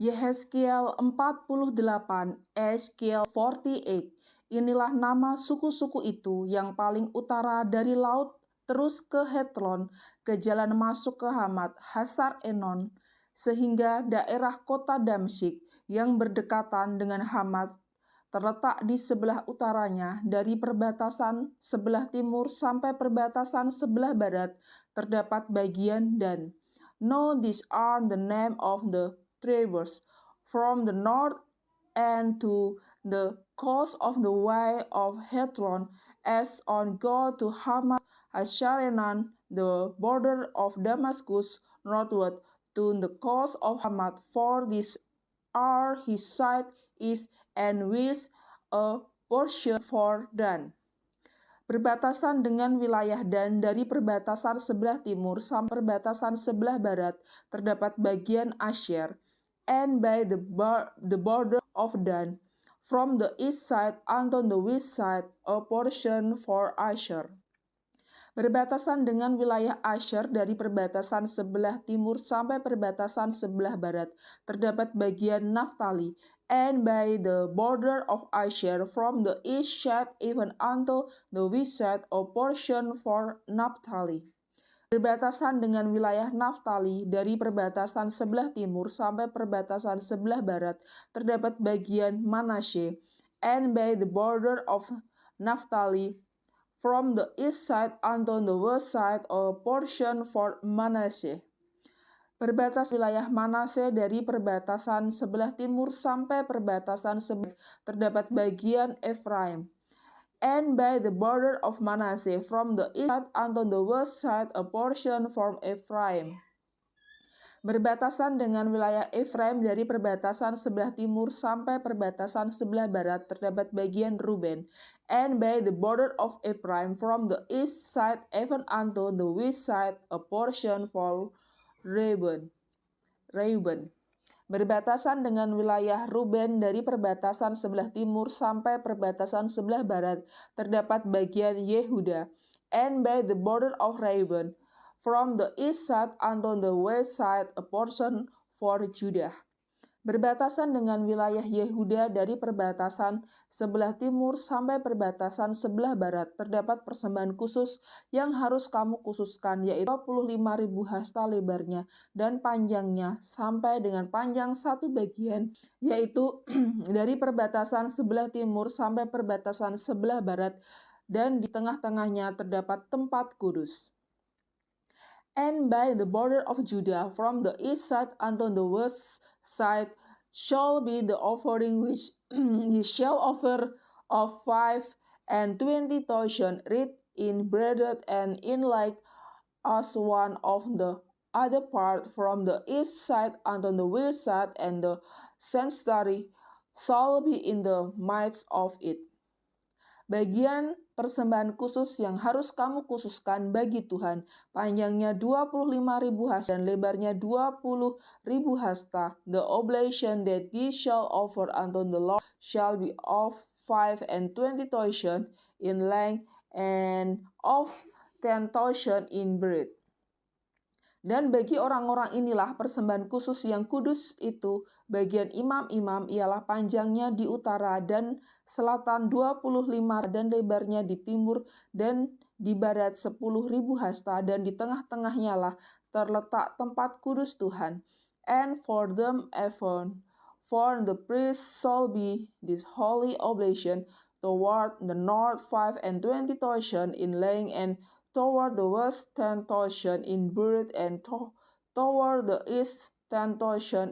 Yehezkiel 48, Ezekiel 48. Inilah nama suku-suku itu yang paling utara dari laut, terus ke Hetlon, ke jalan masuk ke Hamat, Hasar Enon, sehingga daerah kota Damsyik yang berdekatan dengan Hamat terletak di sebelah utaranya dari perbatasan sebelah timur sampai perbatasan sebelah barat terdapat bagian Dan. Know these are the name of the tribes from the north and to the coast of the way of Hethlon, as on go to Hamath Hasharenan, the border of Damascus, northward to the coast of Hamath, for these are his side east and west, a portion for Dan. Berbatasan dengan wilayah Dan dari perbatasan sebelah timur sampai perbatasan sebelah barat terdapat bagian Asher, and by the border of Dan, from the east side unto the west side, a portion for Asher. Berbatasan dengan wilayah Asher dari perbatasan sebelah timur sampai perbatasan sebelah barat terdapat bagian Naftali, and by the border of Asher from the east side even unto the west side, a portion for Naphtali. Berbatasan dengan wilayah Naftali dari perbatasan sebelah timur sampai perbatasan sebelah barat terdapat bagian Manasye, and by the border of Naphtali from the east side unto the west side, a portion for Manasseh. Perbatas wilayah Manasye dari perbatasan sebelah timur sampai perbatasan sebelah terdapat bagian Efraim. And by the border of Manasseh from the east side unto the west side, a portion from Ephraim. Berbatasan dengan wilayah Efraim dari perbatasan sebelah timur sampai perbatasan sebelah barat terdapat bagian Ruben, and by the border of Ephraim from the east side even unto the west side, a portion for Reuben. Berbatasan dengan wilayah Ruben dari perbatasan sebelah timur sampai perbatasan sebelah barat terdapat bagian Yehuda, and by the border of Reuben from the east side unto the west side, a portion for Judah. Berbatasan dengan wilayah Yehuda dari perbatasan sebelah timur sampai perbatasan sebelah barat terdapat persembahan khusus yang harus kamu khususkan, yaitu 25.000 hasta lebarnya dan panjangnya sampai dengan panjang satu bagian, yaitu dari perbatasan sebelah timur sampai perbatasan sebelah barat, dan di tengah-tengahnya terdapat tempat kudus. And by the border of Judah from the east side unto the west side shall be the offering which he shall offer of 25,000 reed in breaded and in like as one of the other part from the east side unto the west side, and the sanctuary shall be in the midst of it. Bagian persembahan khusus yang harus kamu khususkan bagi Tuhan, panjangnya 25.000 hasta dan lebarnya 20.000 hasta. The oblation that ye shall offer unto the Lord shall be of 25,000 in length and of 10,000 in breadth. Dan bagi orang-orang inilah persembahan khusus yang kudus itu, bagian imam-imam ialah panjangnya di utara dan selatan 25 dan lebarnya di timur dan di barat 10.000 hasta, dan di tengah-tengahnya lah terletak tempat kudus Tuhan. And for them even, for the priest shall be this holy oblation toward the north 25,000 in length, and toward the west 10,000 in breadth, and toward the east 10,000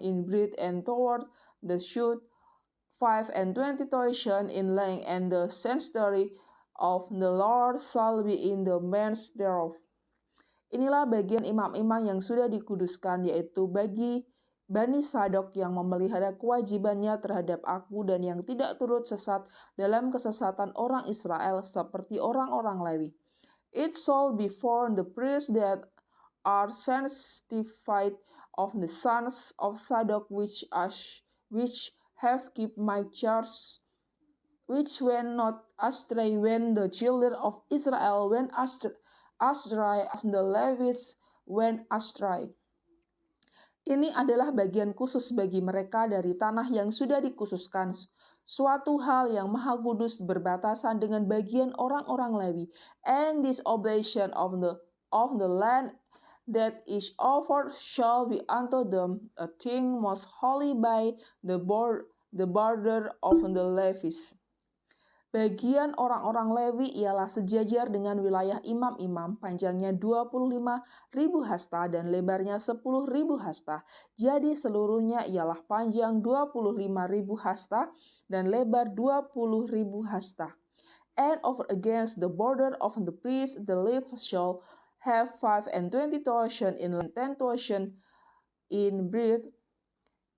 in breadth, and toward the south 25,000 in length, and the sanctuary of the Lord shall be in the midst thereof. Inilah bagian imam-imam yang sudah dikuduskan, yaitu bagi Bani Sadok yang memelihara kewajibannya terhadap aku dan yang tidak turut sesat dalam kesesatan orang Israel seperti orang-orang Lewi. It shall be for the priests that are sanctified of the sons of Sadok, which have kept my charge, which went not astray when the children of Israel went astray, as the Levites went astray. Ini adalah bagian khusus bagi mereka dari tanah yang sudah dikhususkan, suatu hal yang maha kudus berbatasan dengan bagian orang-orang Lewi. And this oblation of the land that is offered shall be unto them a thing most holy by the border of the Levites. Bagian orang-orang Lewi ialah sejajar dengan wilayah imam-imam, panjangnya 25.000 hasta dan lebarnya 10.000 hasta. Jadi seluruhnya ialah panjang 25.000 hasta dan lebar 20.000 hasta. And over against the border of the priest, the Levites shall have 25 toshon in length, 10 toshon in breadth.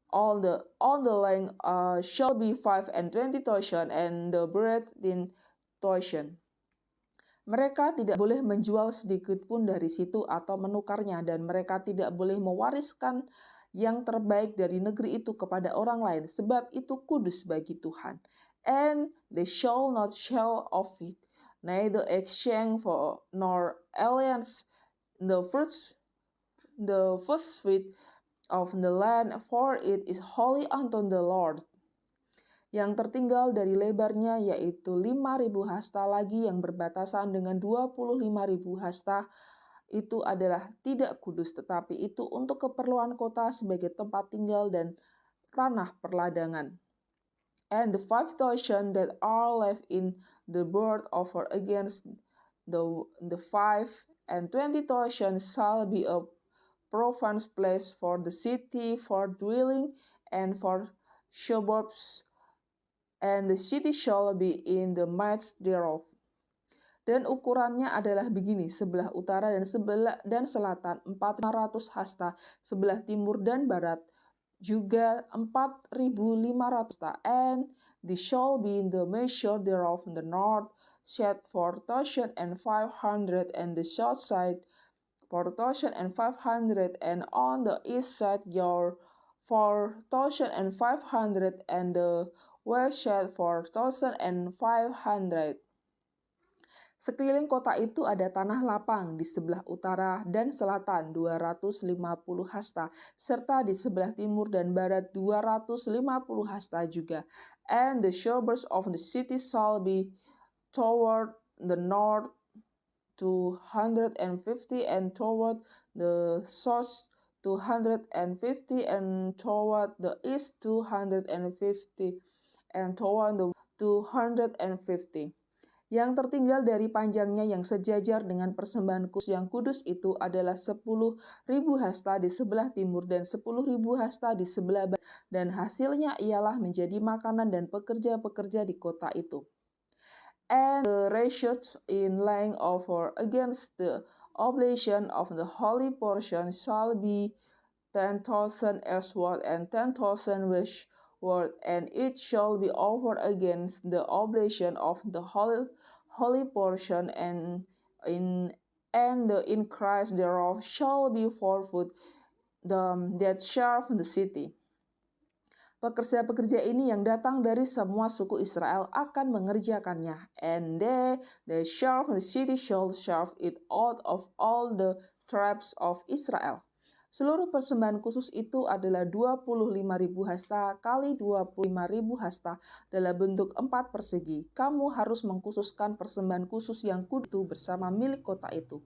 All the length shall be 25 toshon and the breadth 10 toshon. Mereka tidak boleh menjual sedikit pun dari situ atau menukarnya, dan mereka tidak boleh mewariskan yang terbaik dari negeri itu kepada orang lain, sebab itu kudus bagi Tuhan. And they shall not sell of it, neither exchange for nor alliance the first fruit of the land, for it is holy unto the Lord. Yang tertinggal dari lebarnya yaitu 5.000 hasta lagi yang berbatasan dengan 25.000 hasta itu adalah tidak kudus, tetapi itu untuk keperluan kota sebagai tempat tinggal dan tanah perladangan. And the 5 toshon that are left in the board over against the 25 toshon shall be a province place for the city, for dwelling, and for suburbs, and the city shall be in the midst thereof. Dan ukurannya adalah begini, sebelah utara dan selatan 400 hasta, sebelah timur dan barat juga 4.500 hasta, and they shall be in the measure thereof, the north side 4,500, and the south side 4,500, and on the east side your 4,500, and the west side 4,500. Sekeliling kota itu ada tanah lapang di sebelah utara dan selatan 250 hasta, serta di sebelah timur dan barat 250 hasta juga. And the suburbs of the city shall be toward the north 250, and toward the south 250, and toward the east 250, and toward the 250. Yang tertinggal dari panjangnya yang sejajar dengan persembahan yang kudus itu adalah 10.000 hasta di sebelah timur dan 10.000 hasta di sebelah barat, dan hasilnya ialah menjadi makanan dan pekerja-pekerja di kota itu. And the ratios in length over against the oblation of the holy portion shall be 10,000 eastward and 10,000 westward, and it shall be over against the oblation of the holy portion, and the increase thereof shall be 4 foot that serve the city. Pekerja-pekerja ini yang datang dari semua suku Israel akan mengerjakannya. And they serve the city shall serve it out of all the tribes of Israel. Seluruh persembahan khusus itu adalah 25.000 hasta kali 25.000 hasta dalam bentuk 4 persegi. Kamu harus mengkhususkan persembahan khusus yang kudus bersama milik kota itu.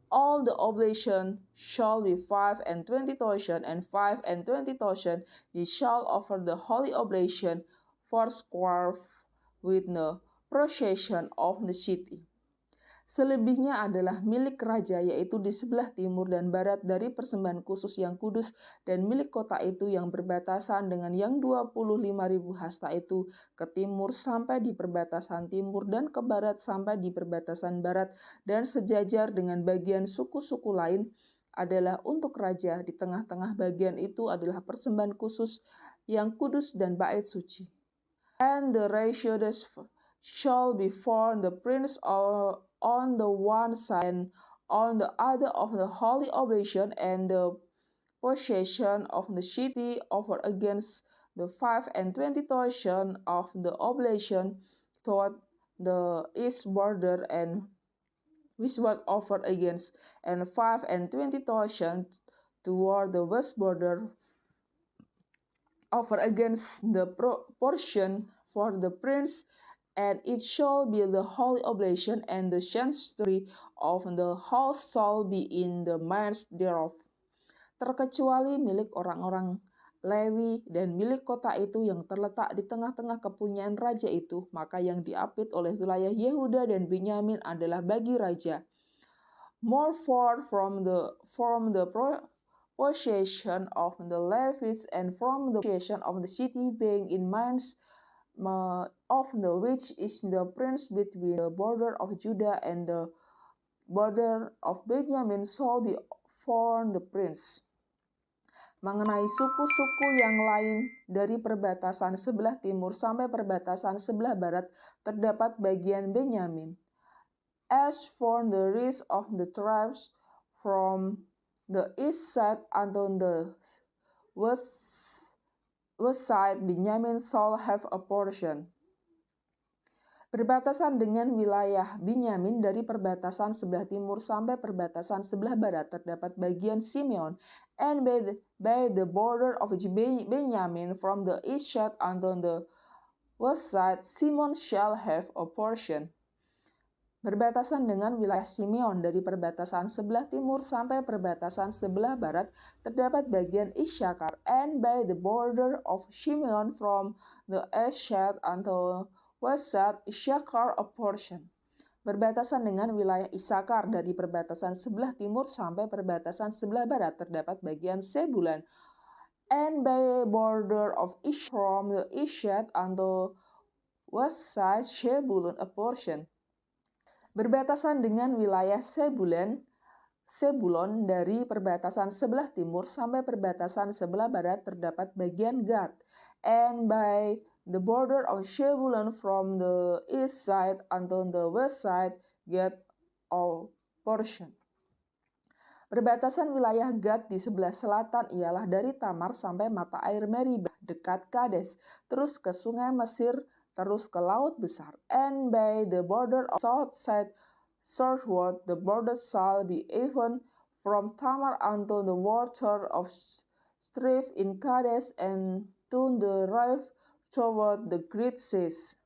All the oblation shall be 25 toshon, and 25 toshon ye shall offer the holy oblation foursquare with the procession of the city. Selebihnya adalah milik raja, yaitu di sebelah timur dan barat dari persembahan khusus yang kudus, dan milik kota itu yang berbatasan dengan yang 25.000 hasta itu ke timur sampai di perbatasan timur, dan ke barat sampai di perbatasan barat, dan sejajar dengan bagian suku-suku lain adalah untuk raja. Di tengah-tengah bagian itu adalah persembahan khusus yang kudus dan bait suci. And the ratios shall be for the prince on the one side, and on the other of the holy oblation, and the possession of the city over against the 25 toshon of the oblation toward the east border, and westward over against, and 25 toshon toward the west border, over against the portion for the prince, and it shall be the holy oblation, and the sanctuary of the house shall be in the midst thereof. Terkecuali milik orang-orang Lewi dan milik kota itu yang terletak di tengah-tengah kepunyaan raja itu, maka yang diapit oleh wilayah Yehuda dan Benyamin adalah bagi raja. More far from the possession of the Levites and from the possession of the city being in minds of the which is the prince between the border of Judah and the border of Benjamin shall be for the prince. Mengenai suku-suku yang lain dari perbatasan sebelah timur sampai perbatasan sebelah barat terdapat bagian Benyamin. As for the rest of the tribes from the east side unto the west side, Benjamin shall have a portion. Berbatasan dengan wilayah Benyamin dari perbatasan sebelah timur sampai perbatasan sebelah barat terdapat bagian Simeon, and by the border of Benjamin from the east side unto the west side, Simeon shall have a portion. Berbatasan dengan wilayah Simeon dari perbatasan sebelah timur sampai perbatasan sebelah barat terdapat bagian Isyakar, and by the border of Simeon from the east side unto west side, Isyakar a portion. Berbatasan dengan wilayah Isakar dari perbatasan sebelah timur sampai perbatasan sebelah barat terdapat bagian Sebulan, and by border of Ish from the east side unto west side, Zebulun a portion. Berbatasan dengan wilayah Sebulon dari perbatasan sebelah timur sampai perbatasan sebelah barat terdapat bagian Gad, and by the border of Zebulun from the east side unto the west side, Gad a portion. Perbatasan wilayah Gad di sebelah selatan ialah dari Tamar sampai mata air Meribah dekat Kades, terus ke sungai Mesir, terus ke laut besar, and by the border of south side southward, the border shall be even from Tamar unto the water of strife in Kades, and to the river toward the great seas.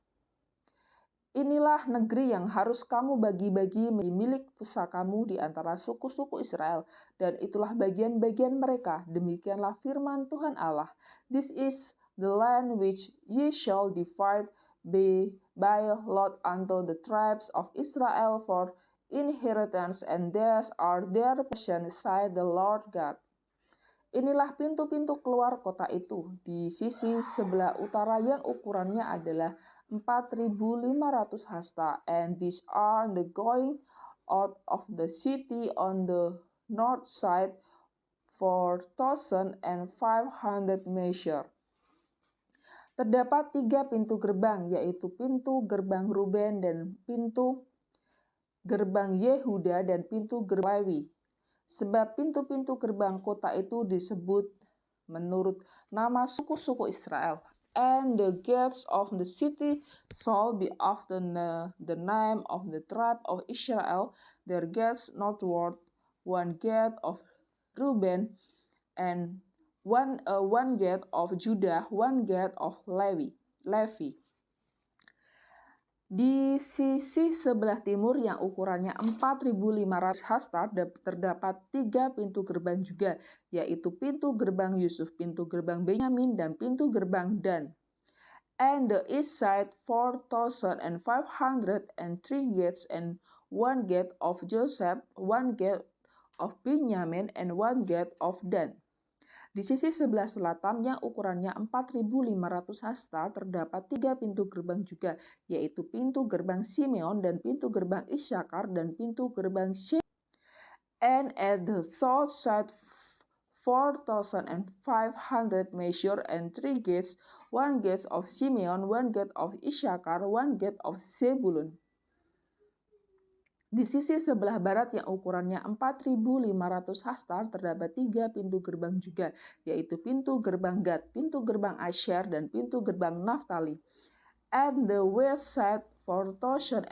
Inilah negeri yang harus kamu bagi-bagi milik pusakamu di antara suku-suku Israel, dan itulah bagian-bagian mereka. Demikianlah firman Tuhan Allah. This is the land which ye shall divide by lot unto the tribes of Israel for inheritance, and these are their portion, saith the Lord God. Inilah pintu-pintu keluar kota itu di sisi sebelah utara yang ukurannya adalah 4.500 hasta, and these are the going out of the city on the north side 4,500 measure. Terdapat 3 pintu gerbang, yaitu pintu gerbang Ruben dan pintu gerbang Yehuda dan pintu gerbang Lewi. Sebab pintu-pintu gerbang kota itu disebut menurut nama suku-suku Israel. And the gates of the city shall be after the name of the tribe of Israel, their gates northward, one gate of Reuben, and one gate of Judah, one gate of Levi. Di sisi sebelah timur yang ukurannya 4.500 hasta terdapat 3 pintu gerbang juga, yaitu pintu gerbang Yusuf, pintu gerbang Benyamin, dan pintu gerbang Dan. And the east side 4,500 and 3 gates, and one gate of Joseph, one gate of Benyamin, and one gate of Dan. Di sisi sebelah selatan yang ukurannya 4.500 hasta terdapat 3 pintu gerbang juga, yaitu pintu gerbang Simeon dan pintu gerbang Isyakar dan pintu gerbang Zebulun. And at the south side 4,500 measure and 3 gates, one gate of Simeon, one gate of Isyakar, one gate of Zebulun. Di sisi sebelah barat yang ukurannya 4.500 hasta terdapat 3 pintu gerbang juga, yaitu pintu gerbang Gad, pintu gerbang Asher, dan pintu gerbang Naftali. And the west side 4,500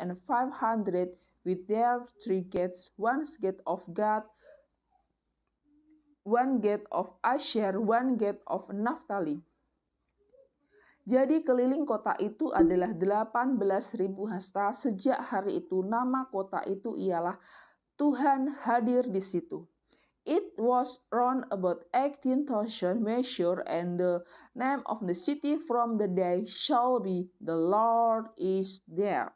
with their 3 gates, one gate of Gad, one gate of Asher, one gate of Naphtali. Jadi keliling kota itu adalah 18.000 hasta. Sejak hari itu nama kota itu ialah Tuhan hadir di situ. It was round about 18,000 measure, and the name of the city from the day shall be, the Lord is there.